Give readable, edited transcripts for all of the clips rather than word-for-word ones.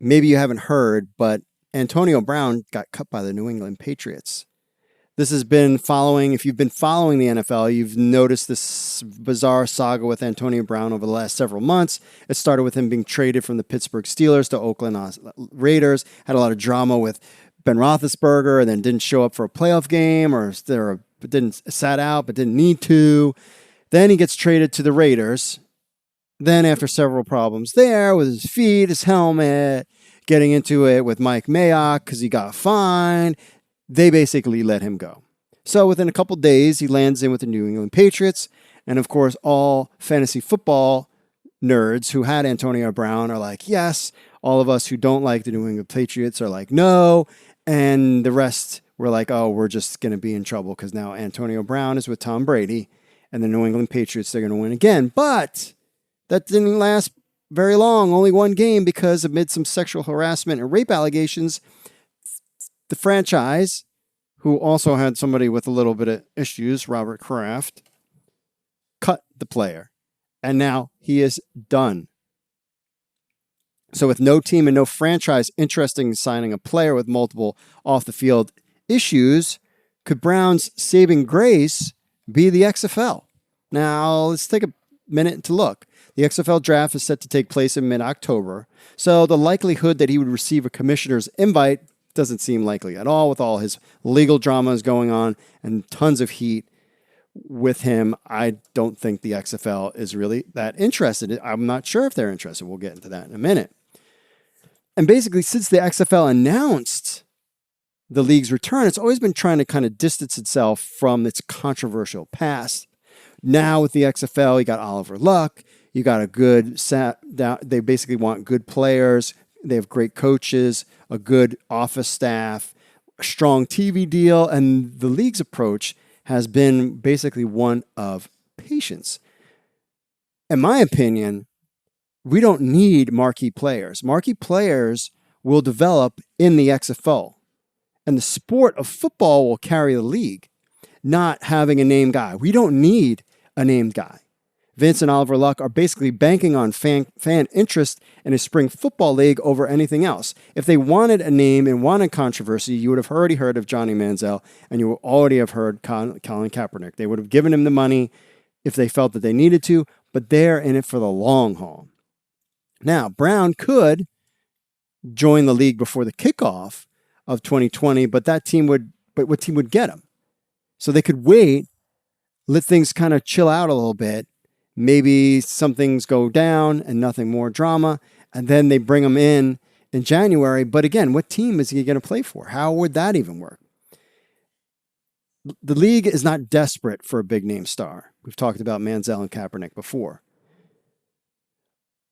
maybe you haven't heard, but Antonio Brown got cut by the New England Patriots. This has been following, if you've been following the NFL, you've noticed this bizarre saga with Antonio Brown over the last several months. It started with him being traded from the Pittsburgh Steelers to Oakland Raiders, had a lot of drama with Ben Roethlisberger, and then didn't show up for a playoff game, or sat out but didn't need to. Then he gets traded to the Raiders. Then after several problems there with his feet, his helmet, getting into it with Mike Mayock because he got fined, they basically let him go. So within a couple days, he lands in with the New England Patriots. And of course, all fantasy football nerds who had Antonio Brown are like, yes. All of us who don't like the New England Patriots are like, no. And the rest were like, oh, we're just going to be in trouble because now Antonio Brown is with Tom Brady and the New England Patriots, they're going to win again. But that didn't last very long, only one game, because amid some sexual harassment and rape allegations, the franchise, who also had somebody with a little bit of issues, Robert Kraft, cut the player. And now he is done. So with no team and no franchise interested in signing a player with multiple off-the-field issues, could Brown's saving grace be the XFL? Now, let's take a minute to look. The XFL draft is set to take place in mid-October, so the likelihood that he would receive a commissioner's invite doesn't seem likely at all with all his legal dramas going on and tons of heat with him. I don't think the XFL is really that interested. I'm not sure if they're interested. We'll get into that in a minute. And basically, since the XFL announced the league's return, it's always been trying to kind of distance itself from its controversial past. Now with the XFL, you got Oliver Luck. You got a good set. They basically want good players. They have great coaches, a good office staff, a strong TV deal, and the league's approach has been basically one of patience. In my opinion, we don't need marquee players. Marquee players will develop in the XFL, and the sport of football will carry the league, not having a named guy. We don't need a named guy. Vince and Oliver Luck are basically banking on fan interest in a spring football league over anything else. If they wanted a name and wanted controversy, you would have already heard of Johnny Manziel, and you would already have heard Colin Kaepernick. They would have given him the money if they felt that they needed to, but they're in it for the long haul. Now, Brown could join the league before the kickoff of 2020, but what team would get him? So they could wait, let things kind of chill out a little bit. Maybe some things go down and nothing more drama, and then they bring him in January. But again, what team is he going to play for? How would that even work? The league is not desperate for a big-name star. We've talked about Manziel and Kaepernick before.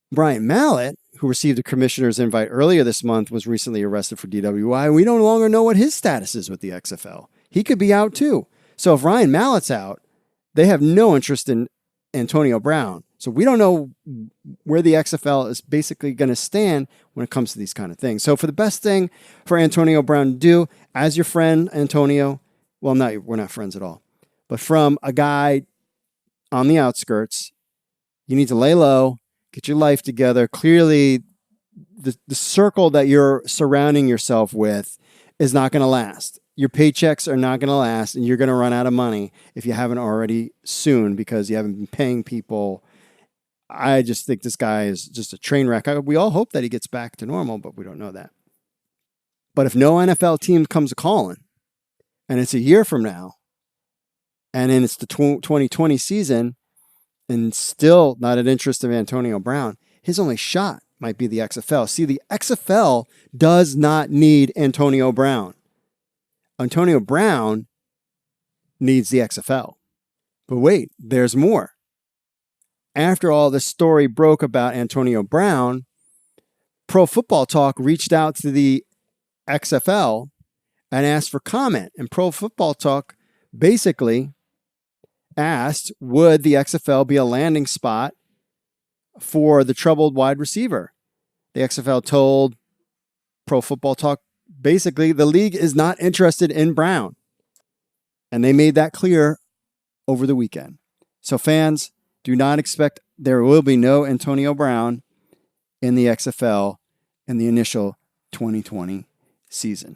Brian Mallett, who received a commissioner's invite earlier this month, was recently arrested for DWI. We no longer know what his status is with the XFL. He could be out too. So if Ryan Mallett's out, they have no interest in Antonio Brown. So we don't know where the XFL is basically going to stand when it comes to these kind of things. So for the best thing for Antonio Brown to do, as your friend, Antonio, well, we're not friends at all, but from a guy on the outskirts, you need to lay low, get your life together. Clearly, the circle that you're surrounding yourself with is not going to last. Your paychecks are not going to last, and you're going to run out of money if you haven't already soon because you haven't been paying people. I just think this guy is just a train wreck. We all hope that he gets back to normal, but we don't know that. But if no NFL team comes a calling, and it's a year from now, and then it's the 2020 season, and still not an interest of Antonio Brown, his only shot might be the XFL. See, the XFL does not need Antonio Brown. Antonio Brown needs the XFL. But wait, there's more. After all this story broke about Antonio Brown, Pro Football Talk reached out to the XFL and asked for comment. And Pro Football Talk basically asked, would the XFL be a landing spot for the troubled wide receiver? The XFL told Pro Football Talk, basically, the league is not interested in Brown. And they made that clear over the weekend. So fans, do not expect there will be no Antonio Brown in the XFL in the initial 2020 season.